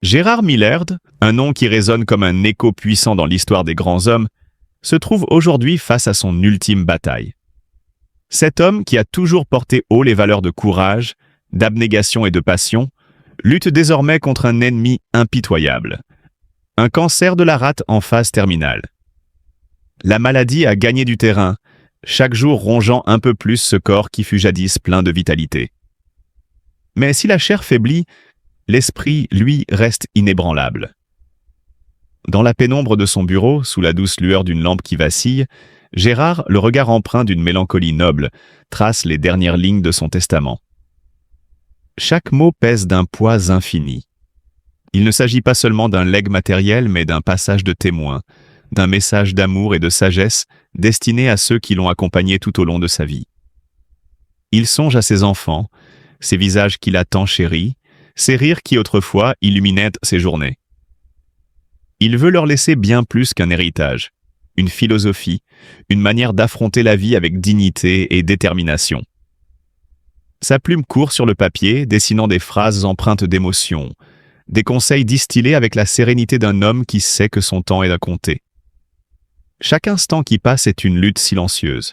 Gérard Millerd, un nom qui résonne comme un écho puissant dans l'histoire des grands hommes, se trouve aujourd'hui face à son ultime bataille. Cet homme qui a toujours porté haut les valeurs de courage, d'abnégation et de passion, lutte désormais contre un ennemi impitoyable. Un cancer de la rate en phase terminale. La maladie a gagné du terrain, chaque jour rongeant un peu plus ce corps qui fut jadis plein de vitalité. Mais si la chair faiblit, l'esprit, lui, reste inébranlable. Dans la pénombre de son bureau, sous la douce lueur d'une lampe qui vacille, Gérard, le regard empreint d'une mélancolie noble, trace les dernières lignes de son testament. Chaque mot pèse d'un poids infini. Il ne s'agit pas seulement d'un legs matériel, mais d'un passage de témoin, d'un message d'amour et de sagesse destiné à ceux qui l'ont accompagné tout au long de sa vie. Il songe à ses enfants, ces visages qu'il a tant chéris, ces rires qui autrefois illuminaient ses journées. Il veut leur laisser bien plus qu'un héritage, une philosophie, une manière d'affronter la vie avec dignité et détermination. Sa plume court sur le papier, dessinant des phrases empreintes d'émotion, des conseils distillés avec la sérénité d'un homme qui sait que son temps est à compter. Chaque instant qui passe est une lutte silencieuse.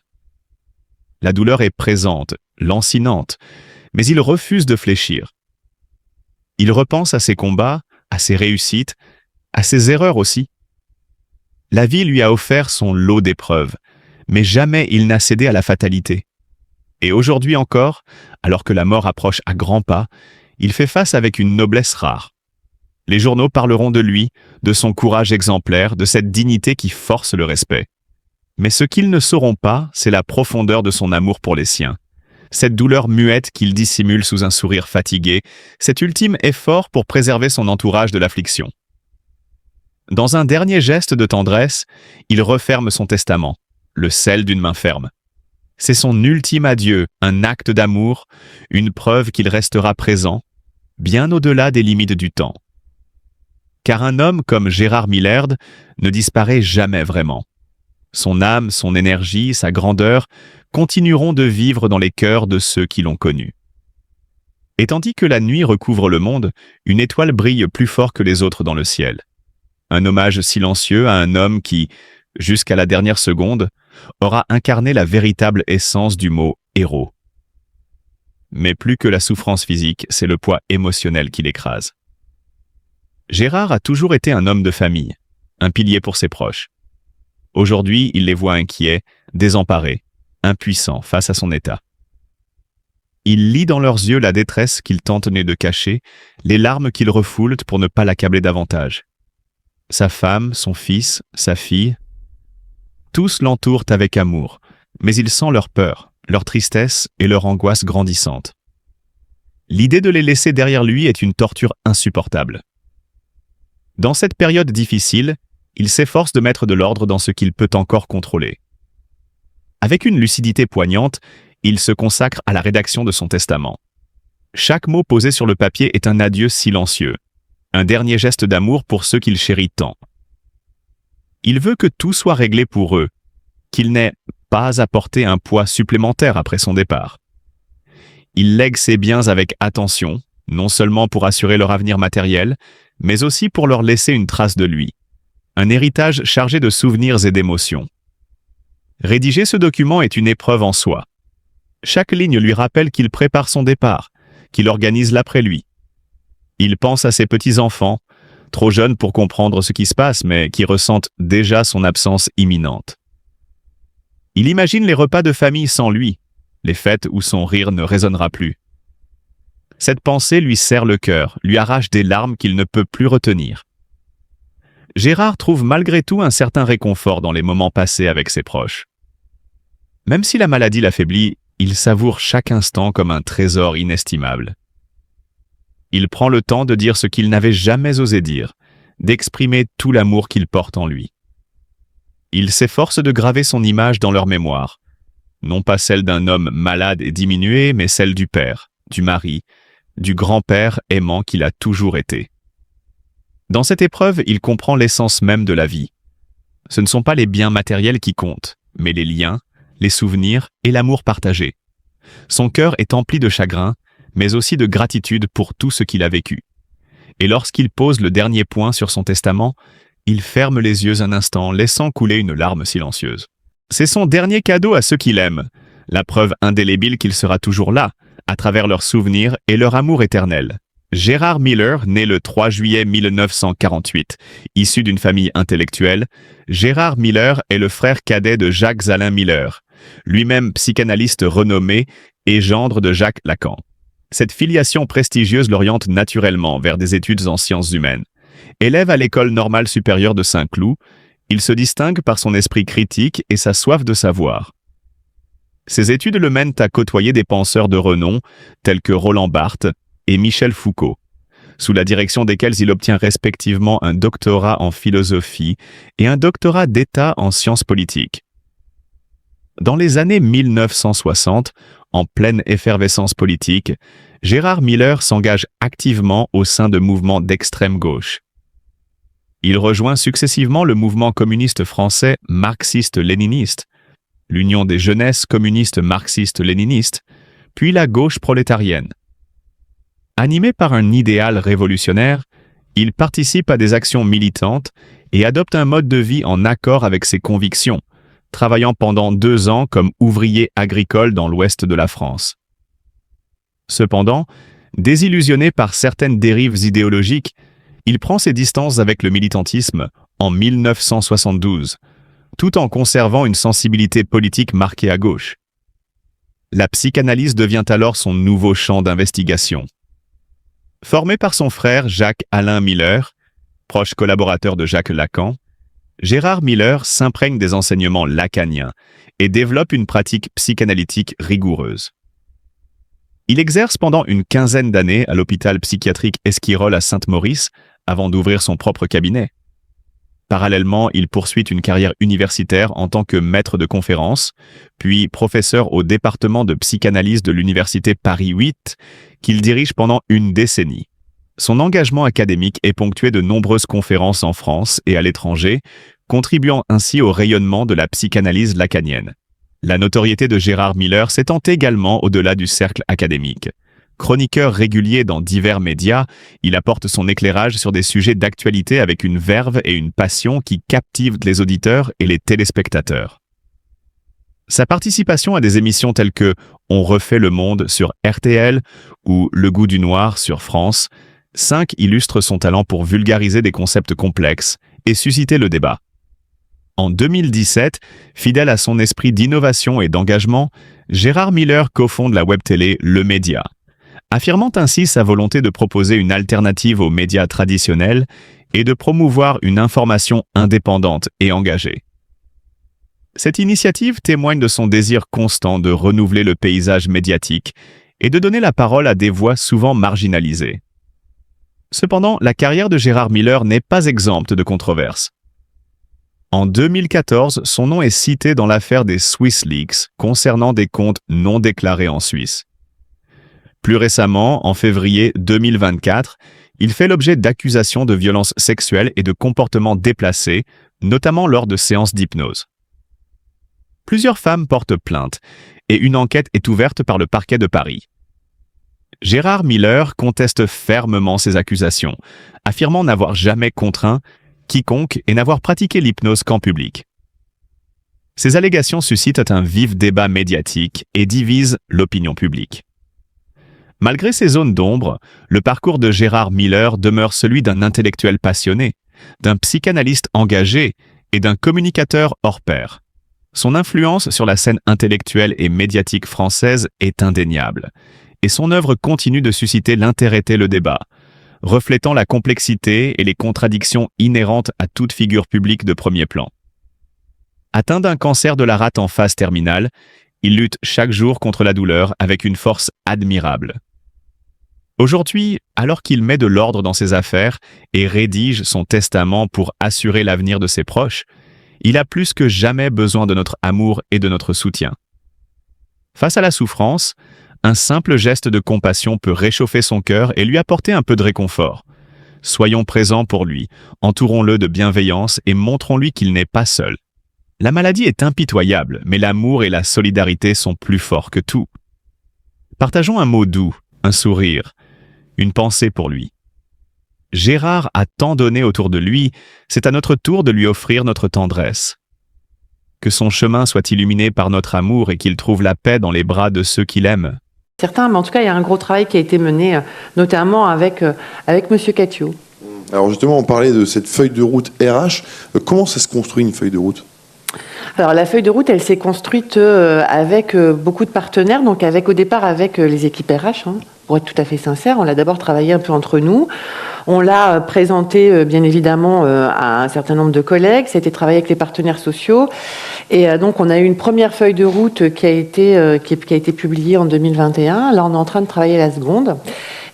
La douleur est présente, lancinante, mais il refuse de fléchir. Il repense à ses combats, à ses réussites, à ses erreurs aussi. La vie lui a offert son lot d'épreuves, mais jamais il n'a cédé à la fatalité. Et aujourd'hui encore, alors que la mort approche à grands pas, il fait face avec une noblesse rare. Les journaux parleront de lui, de son courage exemplaire, de cette dignité qui force le respect. Mais ce qu'ils ne sauront pas, c'est la profondeur de son amour pour les siens. Cette douleur muette qu'il dissimule sous un sourire fatigué, cet ultime effort pour préserver son entourage de l'affliction. Dans un dernier geste de tendresse, il referme son testament, le scelle d'une main ferme. C'est son ultime adieu, un acte d'amour, une preuve qu'il restera présent, bien au-delà des limites du temps. Car un homme comme Gérard Millerd ne disparaît jamais vraiment. Son âme, son énergie, sa grandeur continueront de vivre dans les cœurs de ceux qui l'ont connu. Et tandis que la nuit recouvre le monde, une étoile brille plus fort que les autres dans le ciel. Un hommage silencieux à un homme qui, jusqu'à la dernière seconde, aura incarné la véritable essence du mot « héros ». Mais plus que la souffrance physique, c'est le poids émotionnel qui l'écrase. Gérard a toujours été un homme de famille, un pilier pour ses proches. Aujourd'hui, il les voit inquiets, désemparés, impuissants face à son état. Il lit dans leurs yeux la détresse qu'ils tentent de cacher, les larmes qu'ils refoulent pour ne pas l'accabler davantage. Sa femme, son fils, sa fille, tous l'entourent avec amour, mais il sent leur peur, leur tristesse et leur angoisse grandissante. L'idée de les laisser derrière lui est une torture insupportable. Dans cette période difficile, il s'efforce de mettre de l'ordre dans ce qu'il peut encore contrôler. Avec une lucidité poignante, il se consacre à la rédaction de son testament. Chaque mot posé sur le papier est un adieu silencieux, un dernier geste d'amour pour ceux qu'il chérit tant. Il veut que tout soit réglé pour eux, qu'il n'ait pas à porter un poids supplémentaire après son départ. Il lègue ses biens avec attention, non seulement pour assurer leur avenir matériel, mais aussi pour leur laisser une trace de lui, un héritage chargé de souvenirs et d'émotions. Rédiger ce document est une épreuve en soi. Chaque ligne lui rappelle qu'il prépare son départ, qu'il organise l'après-lui. Il pense à ses petits-enfants, trop jeunes pour comprendre ce qui se passe, mais qui ressentent déjà son absence imminente. Il imagine les repas de famille sans lui, les fêtes où son rire ne résonnera plus. Cette pensée lui serre le cœur, lui arrache des larmes qu'il ne peut plus retenir. Gérard trouve malgré tout un certain réconfort dans les moments passés avec ses proches. Même si la maladie l'affaiblit, il savoure chaque instant comme un trésor inestimable. Il prend le temps de dire ce qu'il n'avait jamais osé dire, d'exprimer tout l'amour qu'il porte en lui. Il s'efforce de graver son image dans leur mémoire, non pas celle d'un homme malade et diminué, mais celle du père, du mari, du grand-père aimant qu'il a toujours été. Dans cette épreuve, il comprend l'essence même de la vie. Ce ne sont pas les biens matériels qui comptent, mais les liens, les souvenirs et l'amour partagé. Son cœur est empli de chagrin, mais aussi de gratitude pour tout ce qu'il a vécu. et lorsqu'il pose le dernier point sur son testament, il ferme les yeux un instant, laissant couler une larme silencieuse. C'est son dernier cadeau à ceux qu'il aime, la preuve indélébile qu'il sera toujours là, à travers leurs souvenirs et leur amour éternel. Gérard Miller, né le 3 juillet 1948, issu d'une famille intellectuelle, Gérard Miller est le frère cadet de Jacques-Alain Miller, lui-même psychanalyste renommé et gendre de Jacques Lacan. Cette filiation prestigieuse l'oriente naturellement vers des études en sciences humaines. Élève à l'École normale supérieure de Saint-Cloud, il se distingue par son esprit critique et sa soif de savoir. Ses études le mènent à côtoyer des penseurs de renom tels que Roland Barthes et Michel Foucault, sous la direction desquels il obtient respectivement un doctorat en philosophie et un doctorat d'État en sciences politiques. Dans les années 1960, en pleine effervescence politique, Gérard Miller s'engage activement au sein de mouvements d'extrême gauche. Il rejoint successivement le mouvement communiste français marxiste-léniniste, l'Union des jeunesses communistes marxistes-léninistes, puis la gauche prolétarienne. Animé par un idéal révolutionnaire, il participe à des actions militantes et adopte un mode de vie en accord avec ses convictions, travaillant pendant 2 ans comme ouvrier agricole dans l'ouest de la France. Cependant, désillusionné par certaines dérives idéologiques, il prend ses distances avec le militantisme en 1972, tout en conservant une sensibilité politique marquée à gauche. La psychanalyse devient alors son nouveau champ d'investigation. Formé par son frère Jacques-Alain Miller, proche collaborateur de Jacques Lacan, Gérard Miller s'imprègne des enseignements lacaniens et développe une pratique psychanalytique rigoureuse. Il exerce pendant une quinzaine d'années à l'hôpital psychiatrique Esquirol à Sainte-Maurice avant d'ouvrir son propre cabinet. Parallèlement, il poursuit une carrière universitaire en tant que maître de conférences, puis professeur au département de psychanalyse de l'université Paris 8, qu'il dirige pendant une décennie. Son engagement académique est ponctué de nombreuses conférences en France et à l'étranger, contribuant ainsi au rayonnement de la psychanalyse lacanienne. La notoriété de Gérard Miller s'étend également au-delà du cercle académique. Chroniqueur régulier dans divers médias, il apporte son éclairage sur des sujets d'actualité avec une verve et une passion qui captivent les auditeurs et les téléspectateurs. Sa participation à des émissions telles que On refait le monde sur RTL ou Le goût du noir sur France 5 illustre son talent pour vulgariser des concepts complexes et susciter le débat. En 2017, fidèle à son esprit d'innovation et d'engagement, Gérard Miller cofonde la web-télé Le Média, affirmant ainsi sa volonté de proposer une alternative aux médias traditionnels et de promouvoir une information indépendante et engagée. Cette initiative témoigne de son désir constant de renouveler le paysage médiatique et de donner la parole à des voix souvent marginalisées. Cependant, la carrière de Gérard Miller n'est pas exempte de controverses. En 2014, son nom est cité dans l'affaire des Swiss Leaks concernant des comptes non déclarés en Suisse. Plus récemment, en février 2024, il fait l'objet d'accusations de violences sexuelles et de comportements déplacés, notamment lors de séances d'hypnose. Plusieurs femmes portent plainte et une enquête est ouverte par le parquet de Paris. Gérard Miller conteste fermement ces accusations, affirmant n'avoir jamais contraint quiconque et n'avoir pratiqué l'hypnose qu'en public. Ces allégations suscitent un vif débat médiatique et divisent l'opinion publique. Malgré ces zones d'ombre, le parcours de Gérard Miller demeure celui d'un intellectuel passionné, d'un psychanalyste engagé et d'un communicateur hors pair. Son influence sur la scène intellectuelle et médiatique française est indéniable, et son œuvre continue de susciter l'intérêt et le débat, reflétant la complexité et les contradictions inhérentes à toute figure publique de premier plan. Atteint d'un cancer de la rate en phase terminale, il lutte chaque jour contre la douleur avec une force admirable. Aujourd'hui, alors qu'il met de l'ordre dans ses affaires et rédige son testament pour assurer l'avenir de ses proches, il a plus que jamais besoin de notre amour et de notre soutien. Face à la souffrance, un simple geste de compassion peut réchauffer son cœur et lui apporter un peu de réconfort. Soyons présents pour lui, entourons-le de bienveillance et montrons-lui qu'il n'est pas seul. La maladie est impitoyable, mais l'amour et la solidarité sont plus forts que tout. Partageons un mot doux, un sourire, une pensée pour lui. Gérard a tant donné autour de lui, c'est à notre tour de lui offrir notre tendresse. Que son chemin soit illuminé par notre amour et qu'il trouve la paix dans les bras de ceux qu'il aime. Certains, mais en tout cas, il y a un gros travail qui a été mené, notamment avec Monsieur Catio. Alors justement, on parlait de cette feuille de route RH. Comment ça se construit une feuille de route ? Alors la feuille de route, elle s'est construite avec beaucoup de partenaires, donc au départ avec les équipes RH, pour être tout à fait sincère. On l'a d'abord travaillé un peu entre nous. On l'a présenté bien évidemment à un certain nombre de collègues. C'était travaillé avec les partenaires sociaux. Et donc on a eu une première feuille de route qui a été publiée en 2021. Là, on est en train de travailler la seconde.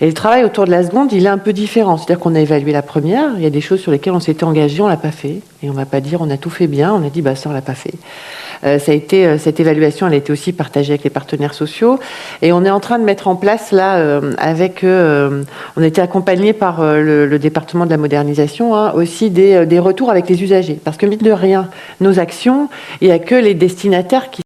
Et le travail autour de la seconde, il est un peu différent. C'est-à-dire qu'on a évalué la première. Il y a des choses sur lesquelles on s'était engagé, on l'a pas fait. Et on va pas dire on a tout fait bien. On a dit ça on l'a pas fait. Cette évaluation, elle a été aussi partagée avec les partenaires sociaux. Et on est en train de mettre en place là on a été accompagné par le département de la modernisation aussi des retours avec les usagers. Parce que mine de rien, nos actions, il y a que les destinataires qui